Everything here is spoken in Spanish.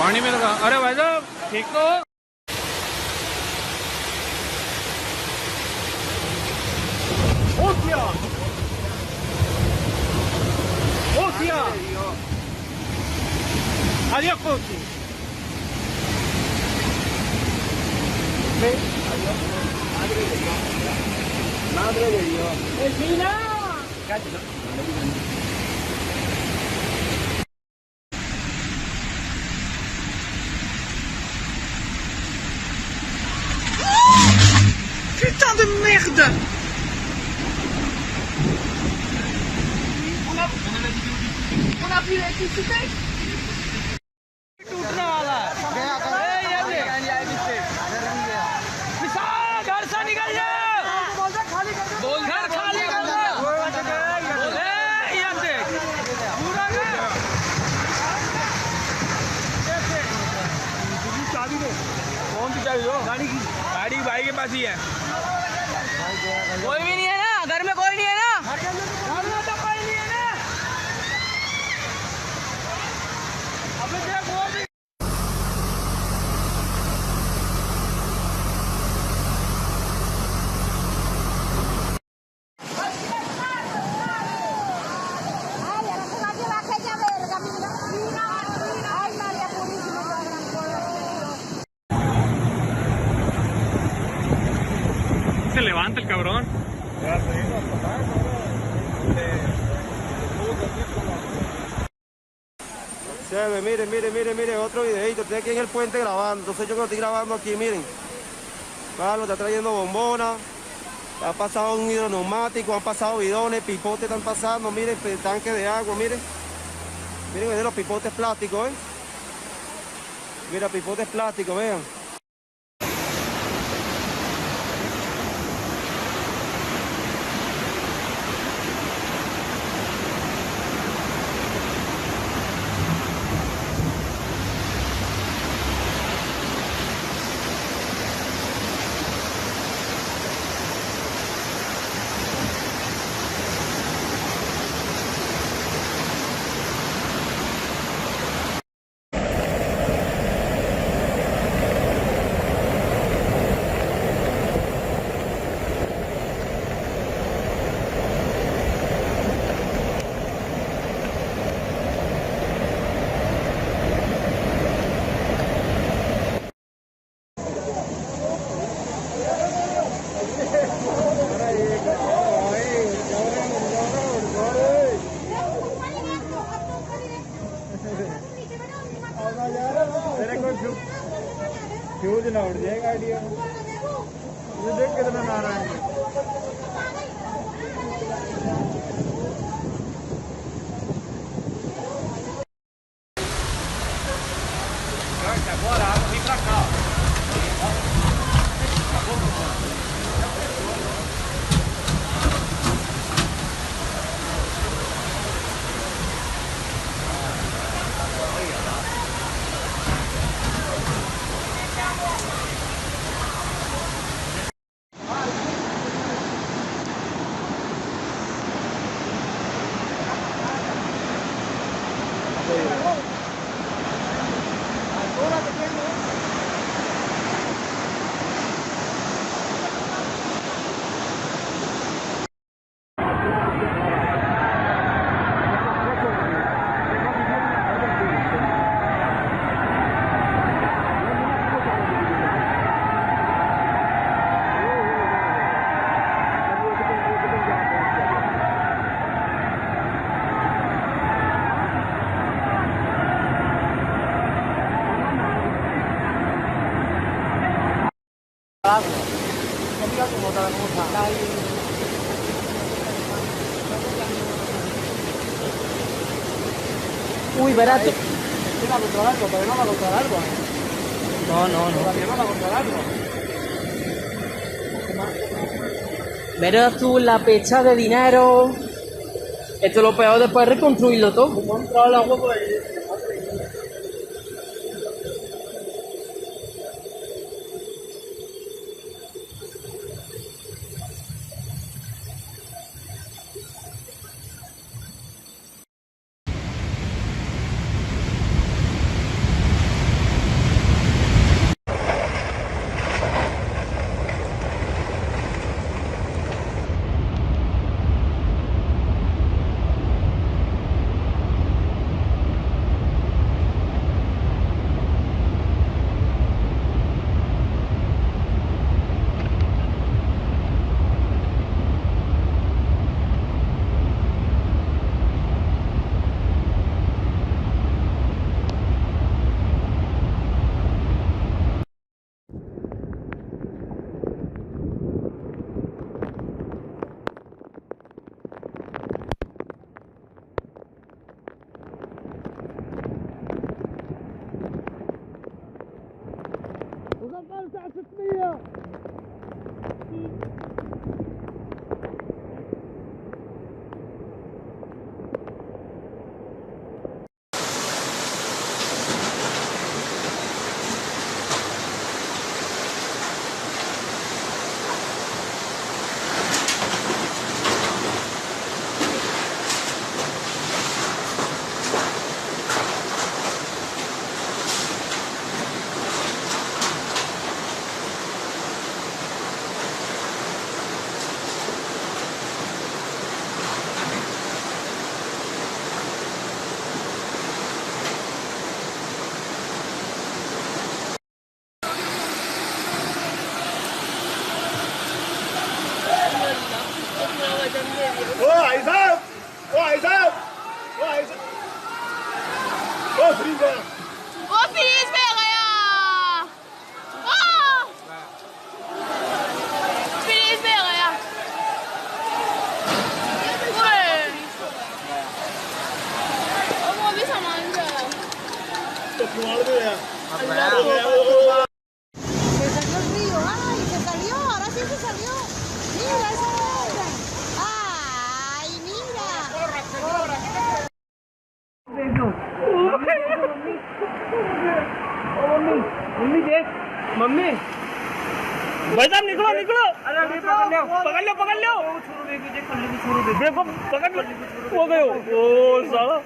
पानी में लगा। अरे भाई साहब ठीक तो हो? Hostia! Adiós, coche. Madre de Dios. ¡Vecina! Putain de merde! On a plus d'électricité? टूटने वाला है। घर से निकल जा। घर खाली कर दो। यहाँ देख पूरा चाबी दो। कौन सी चाबी दो? गाड़ी की। गाड़ी भाई के पास ही है। कोई भी नहीं है ना घर में? कोई नहीं है ना घर में? तो कोई नहीं है ना। अबे देख वो भी se levanta el cabrón. Miren, miren, otro videito. Estoy aquí en el puente grabando. Entonces yo que estoy grabando aquí, miren. Carlos está trayendo bombonas. Ha pasado un hidroneumático, han pasado bidones, pipotes están pasando. Miren, tanque de agua, miren. Miren los pipotes plásticos, Mira, pipotes plásticos, vean. Fuse ना उड़ जाए गाड़ी। ये देख कितना नाराज है। Uy, verás. Sí va a controlar algo, pero no va a controlar algo. No. Todavía no va a controlar algo. Verás tú la pecha de dinero. Esto es lo peor después de reconstruirlo todo. Controla algo por ahí. ओ भाई साहब, ओ भाई साहब, ओ भाई साहब, ओ फ्रीज गया। वो फ्रीज में गया। फ्रीज में गया। वो भी सामान गया। तो कुआड़ में गया। Se salió el río, ay, se salió, ahora sí se salió. Mira esa otra. Ay, mira. Mummy देख मम्मी भाई साहब निकलो निकलो अरे पकड़ लो पकड़ लो पकड़ लो देखो पकड़ लो हो गए हो ओ साला